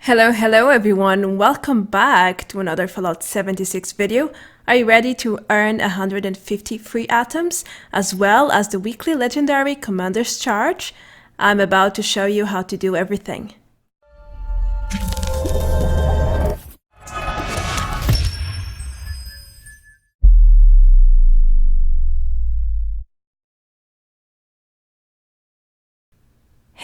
Hello everyone, welcome back to another Fallout 76 video. Are you ready to earn 150 free atoms as well as the weekly legendary Commander's Charge? I'm about to show you how to do everything.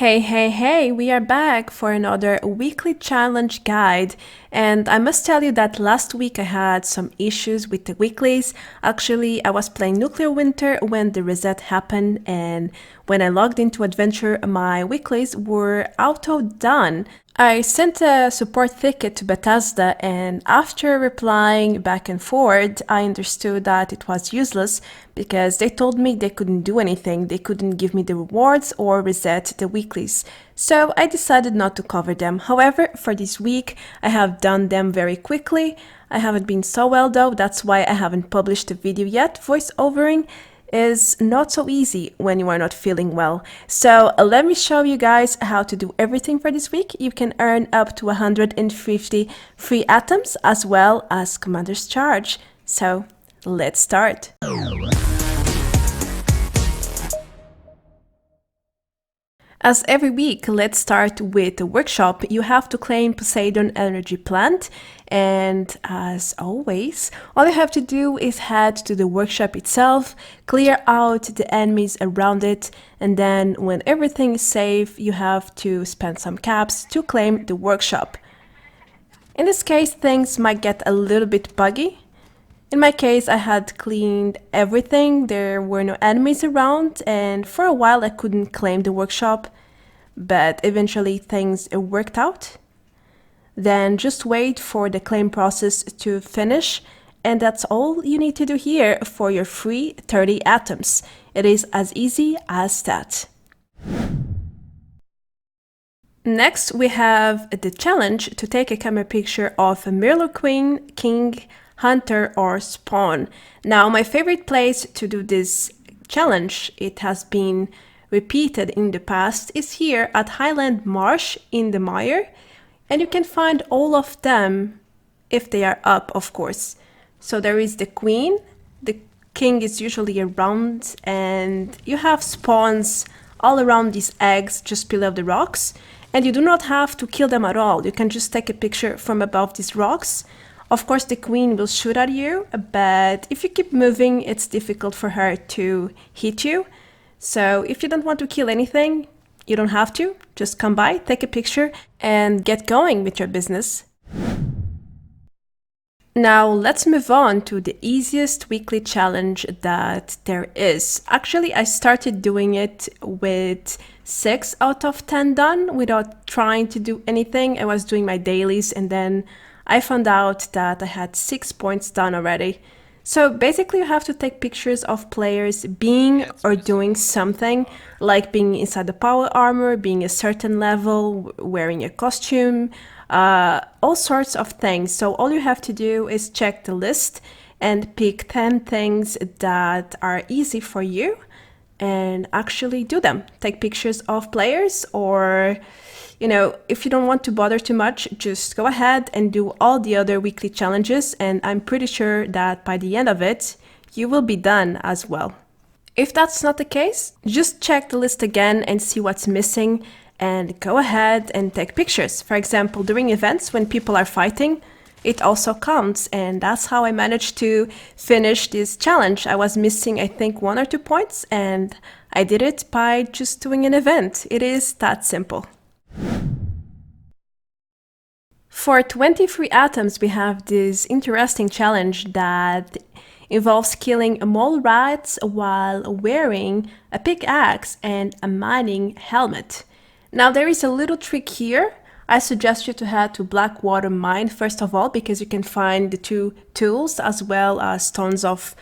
Hey, we are back for another weekly challenge guide, and I must tell you that last week I had some issues with the weeklies. Actually, I was playing Nuclear Winter when the reset happened, and when I logged into Adventure, my weeklies were auto-done. I sent a support ticket to Bethesda, and after replying back and forth, I understood that it was useless because they told me they couldn't do anything. They couldn't give me the rewards or reset the weeklies. So I decided not to cover them. However, for this week, I have done them very quickly. I haven't been so well though, that's why I haven't published a video yet. Voice-overing is not so easy when you are not feeling well. So let me show you guys how to do everything for this week. You can earn up to 150 free atoms as well as Commander's Charge. So let's start. As every week, let's start with the workshop. You have to claim Poseidon Energy Plant, and as always, all you have to do is head to the workshop itself, clear out the enemies around it, and then when everything is safe, you have to spend some caps to claim the workshop. In this case, things might get a little bit buggy. In my case, I had cleaned everything, there were no enemies around, and for a while I couldn't claim the workshop, but eventually things worked out. Then just wait for the claim process to finish, and that's all you need to do here for your free 30 atoms. It is as easy as that. Next, we have the challenge to take a camera picture of a Mirlurk Queen, King, Hunter or Spawn. Now, my favorite place to do this challenge, it has been repeated in the past, is here at Highland Marsh in the Mire, and you can find all of them if they are up, of course. So there is the Queen, the King is usually around, and you have spawns all around these eggs just below the rocks, and you do not have to kill them at all. You can just take a picture from above these rocks. Of course, the Queen will shoot at you, but if you keep moving, it's difficult for her to hit you. So if you don't want to kill anything, you don't have to. Just come by, take a picture, and get going with your business. Now let's move on to the easiest weekly challenge that there is. Actually, I started doing it with 6 out of 10 done without trying to do anything. I was doing my dailies and then I found out that I had 6 points done already. So basically you have to take pictures of players being or doing something, like being inside the power armor, being a certain level, wearing a costume, all sorts of things. So all you have to do is check the list and pick 10 things that are easy for you and actually do them. Take pictures of players, or if you don't want to bother too much, just go ahead and do all the other weekly challenges, and I'm pretty sure that by the end of it, you will be done as well. If that's not the case, just check the list again and see what's missing, and go ahead and take pictures. For example, during events when people are fighting, it also counts, and that's how I managed to finish this challenge. I was missing, I think, 1 or 2 points, and I did it by just doing an event. It is that simple. For 20 free atoms, we have this interesting challenge that involves killing molerats while wearing a pickaxe and a mining helmet. Now, there is a little trick here. I suggest you to head to Blackwater Mine first of all, because you can find the 2 tools as well as tons of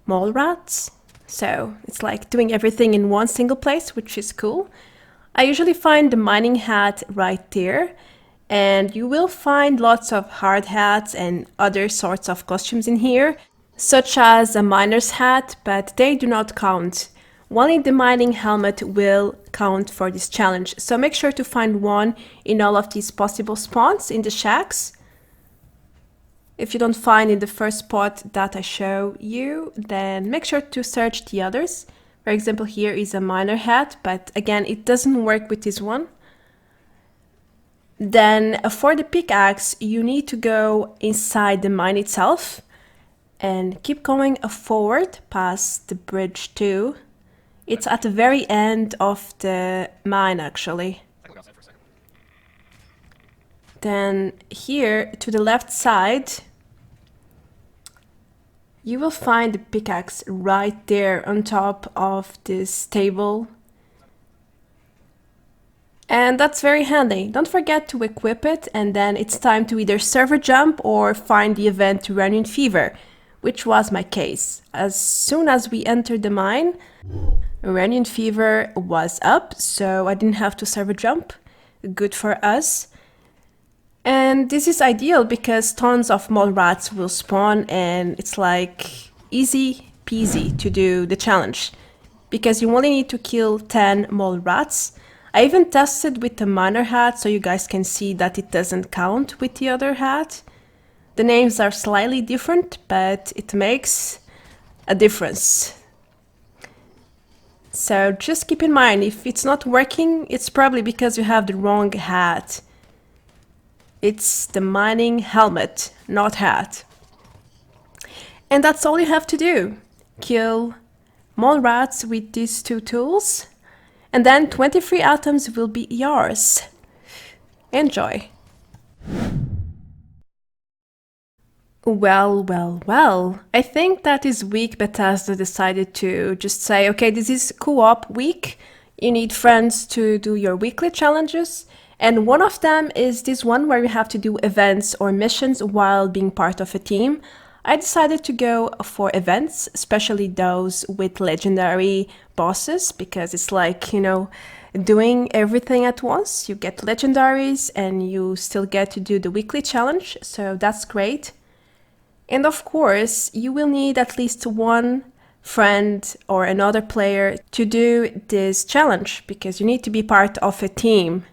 molerats. So it's like doing everything in one single place, which is cool. I usually find the mining hat right there, and you will find lots of hard hats and other sorts of costumes in here, such as a miner's hat, but they do not count only the mining helmet will count for this challenge. So make sure to find one in all of these possible spawns in the shacks. If you don't find in the first spot that I show you, then make sure to search the others. For example, here is a miner hat, but again, it doesn't work with this one. Then for the pickaxe, you need to go inside the mine itself and keep going forward past the bridge too. It's at the very end of the mine actually. Then here to the left side, you will find the pickaxe right there on top of this table. And that's very handy. Don't forget to equip it, and then it's time to either server jump or find the event Running Fever, which was my case. As soon as we entered the mine, Running Fever was up, so I didn't have to server jump. Good for us. And this is ideal because tons of molerats will spawn, and it's like easy peasy to do the challenge because you only need to kill 10 molerats. I even tested with the miner hat so you guys can see that it doesn't count with the other hat. The names are slightly different, but it makes a difference. So just keep in mind, if it's not working, it's probably because you have the wrong hat. It's the mining helmet, not hat. And that's all you have to do. Kill molerats with these two tools, and then 23 atoms will be yours. Enjoy. Well. I think that this week Bethesda decided to just say, okay, this is co-op week. You need friends to do your weekly challenges. And one of them is this one where you have to do events or missions while being part of a team. I decided to go for events, especially those with legendary bosses, because it's like, you know, doing everything at once. You get legendaries and you still get to do the weekly challenge, so that's great. And of course, you will need at least one friend or another player to do this challenge, because you need to be part of a team.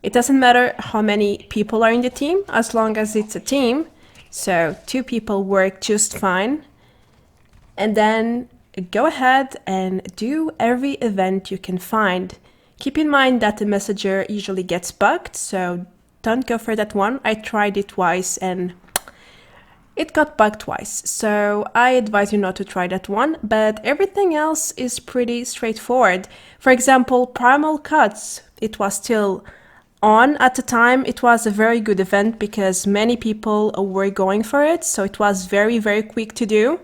It doesn't matter how many people are in the team, as long as it's a team. So 2 people work just fine. And then go ahead and do every event you can find. Keep in mind that the messenger usually gets bugged, so don't go for that one. I tried it twice and it got bugged twice, so I advise you not to try that one, but everything else is pretty straightforward. For example, Primal Cuts, it was still on at the time. It was a very good event because many people were going for it, so it was very quick to do.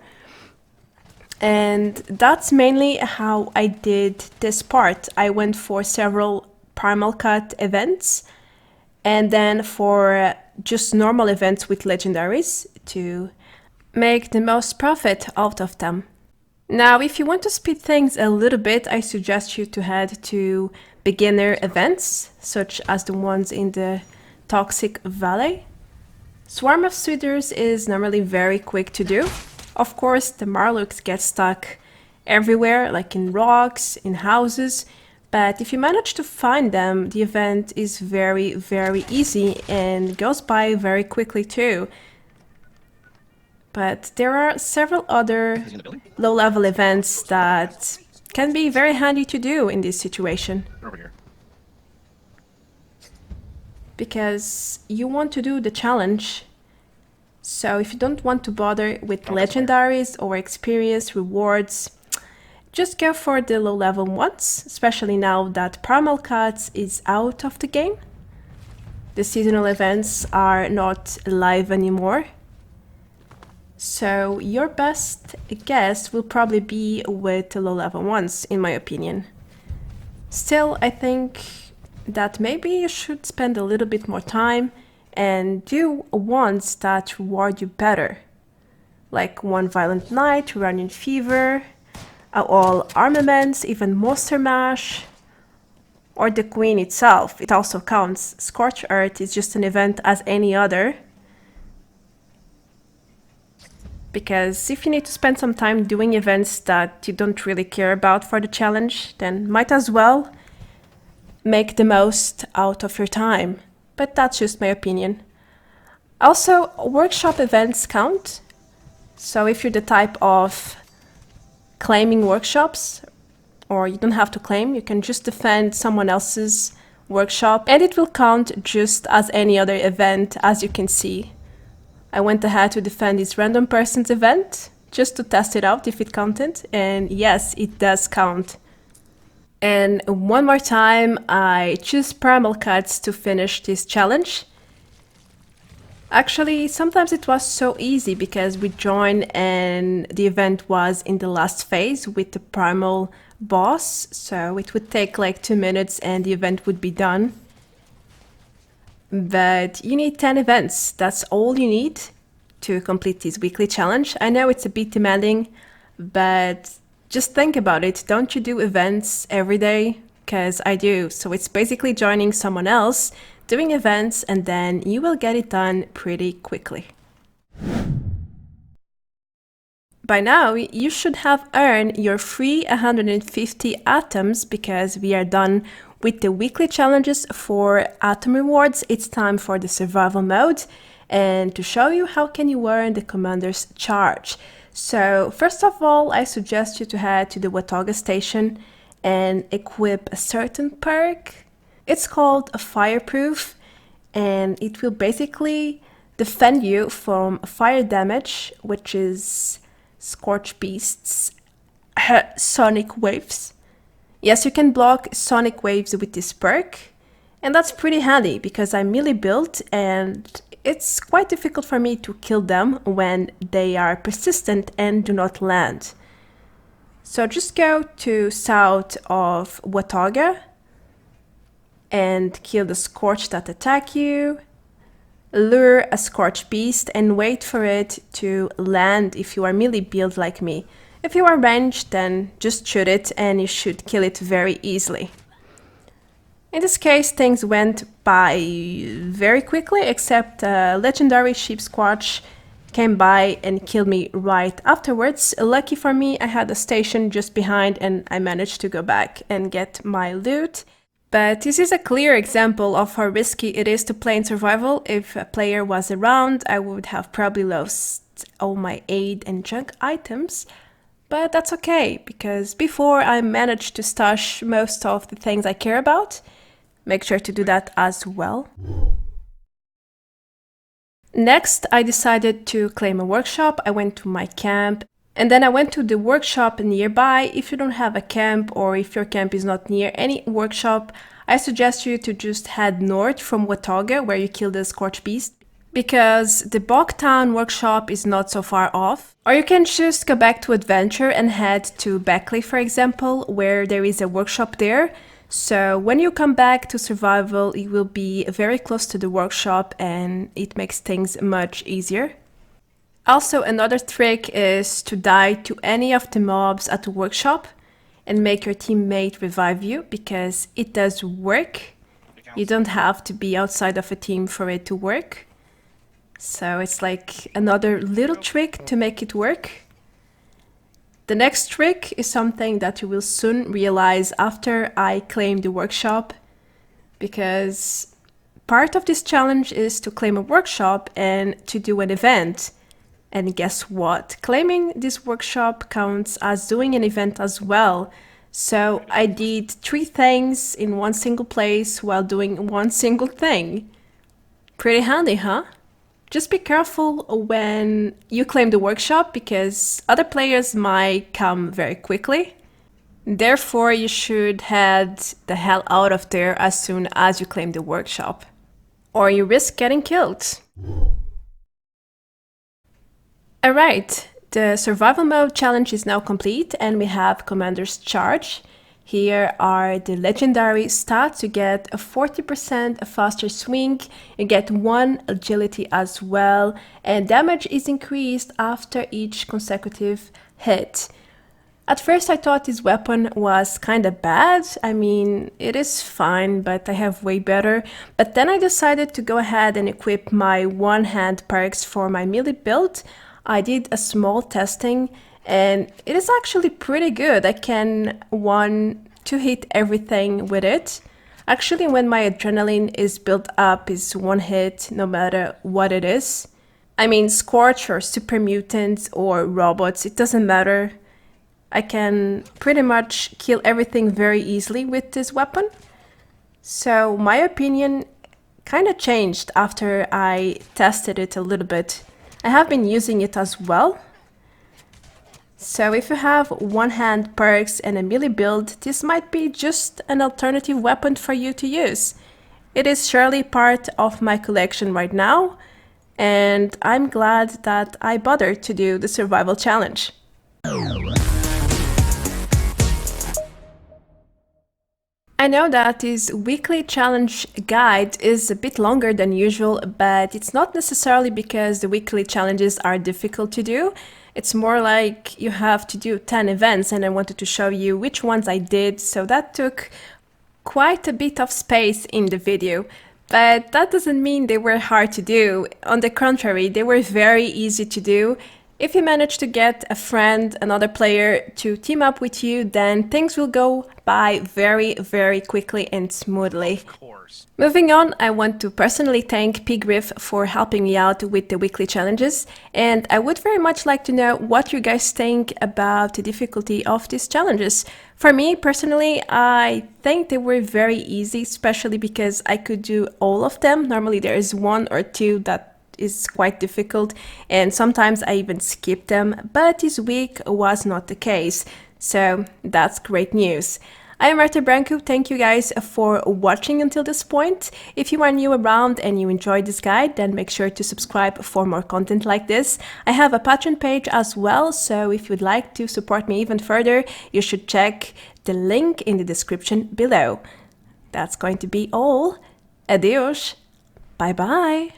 And that's mainly how I did this part. I went for several Primal Cut events and then for just normal events with legendaries to make the most profit out of them. Now, if you want to speed things a little bit, I suggest you to head to beginner events, such as the ones in the Toxic Valley. Swarm of Suitors is normally very quick to do. Of course, the Mirlurks get stuck everywhere, like in rocks, in houses, but if you manage to find them, the event is very easy and goes by very quickly too. But there are several other low-level events that can be very handy to do in this situation. Over here. Because you want to do the challenge. So if you don't want to bother with legendaries or experience rewards, just go for the low-level ones, especially now that Primal Cuts is out of the game. The seasonal events are not live anymore. So your best guess will probably be with the low-level ones, in my opinion. Still, I think that maybe you should spend a little bit more time and do ones that reward you better. Like one Violent Night, Running Fever, all armaments, even Monster Mash, or the Queen itself. It also counts. Scorched Earth is just an event as any other. because if you need to spend some time doing events that you don't really care about for the challenge, then might as well make the most out of your time. But that's just my opinion. Also, workshop events count. So if you're the type of claiming workshops, or you don't have to claim, you can just defend someone else's workshop and it will count just as any other event, as you can see. I went ahead to defend this random person's event just to test it out if it counted, and yes, it does count. And one more time, I choose primal cuts to finish this challenge. Actually, sometimes it was so easy because we joined and the event was in the last phase with the primal boss, so it would take like 2 minutes and the event would be done. But you need 10 events, that's all you need to complete this weekly challenge. I know it's a bit demanding, but just think about it. Don't you do events every day? Because I do. So it's basically joining someone else, doing events, and then you will get it done pretty quickly. By now, you should have earned your free 150 atoms because we are done with the weekly challenges for atom rewards. It's time for the survival mode and to show you how can you earn the commander's charge. So first of all, I suggest you to head to the Watoga station and equip a certain perk. It's called a fireproof and it will basically defend you from fire damage, which is schorchebeast's sonic waves. Yes, you can block sonic waves with this perk, and that's pretty handy because I'm melee built and it's quite difficult for me to kill them when they are persistent and do not land. So just go to south of Watoga and kill the scorch that attack you. Lure a schorchebeast and wait for it to land if you are melee build like me. If you are ranged, then just shoot it and you should kill it very easily. In this case, things went by very quickly, except a legendary sheep squatch came by and killed me right afterwards. Lucky for me, I had a station just behind and I managed to go back and get my loot. But this is a clear example of how risky it is to play in survival. If a player was around, I would have probably lost all my aid and junk items. But that's okay, because before I managed to stash most of the things I care about. Make sure to do that as well. Next, I decided to claim a workshop. I went to my camp. And then I went to the workshop nearby. If you don't have a camp or if your camp is not near any workshop, I suggest you to just head north from Watoga where you kill the schorchebeast, because the Bogtown workshop is not so far off. Or you can just go back to Adventure and head to Beckley, for example, where there is a workshop there. So when you come back to survival, you will be very close to the workshop and it makes things much easier. Also, another trick is to die to any of the mobs at the workshop and make your teammate revive you, because it does work. You don't have to be outside of a team for it to work. So it's like another little trick to make it work. The next trick is something that you will soon realize after I claim the workshop, because part of this challenge is to claim a workshop and to do an event. And guess what? Claiming this workshop counts as doing an event as well. So I did 3 things in one single place while doing one single thing. Pretty handy, huh? Just be careful when you claim the workshop, because other players might come very quickly. Therefore, you should head the hell out of there as soon as you claim the workshop, or you risk getting killed. Alright, the survival mode challenge is now complete and we have Commander's Charge. Here are the legendary stats. You get a 40% faster swing, you get 1 agility as well, and damage is increased after each consecutive hit. At first I thought this weapon was kinda bad. I mean, it is fine, but I have way better. But then I decided to go ahead and equip my one-hand perks for my melee build. I did a small testing and it is actually pretty good. I can to hit everything with it. Actually, when my adrenaline is built up, is one hit no matter what it is. I mean, Scorch or super mutants or robots, it doesn't matter. I can pretty much kill everything very easily with this weapon. So my opinion kind of changed after I tested it a little bit. I have been using it as well. So if you have one-hand perks and a melee build, this might be just an alternative weapon for you to use. It is surely part of my collection right now, and I'm glad that I bothered to do the survival challenge. I know that this weekly challenge guide is a bit longer than usual, but it's not necessarily because the weekly challenges are difficult to do. It's more like you have to do 10 events and I wanted to show you which ones I did, so that took quite a bit of space in the video. But that doesn't mean they were hard to do. On the contrary, they were very easy to do. If you manage to get a friend, another player to team up with you, then things will go by very, very quickly and smoothly. Moving on, I want to personally thank Pigriff for helping me out with the weekly challenges, and I would very much like to know what you guys think about the difficulty of these challenges. For me personally, I think they were very easy, especially because I could do all of them. Normally there is one or two that is quite difficult, and sometimes I even skip them, but this week was not the case, so that's great news. I am Marta Branco. Thank you guys for watching until this point. If you are new around and you enjoyed this guide, then make sure to subscribe for more content like this. I have a Patreon page as well, so if you'd like to support me even further, you should check the link in the description below. That's going to be all. Adios. Bye bye.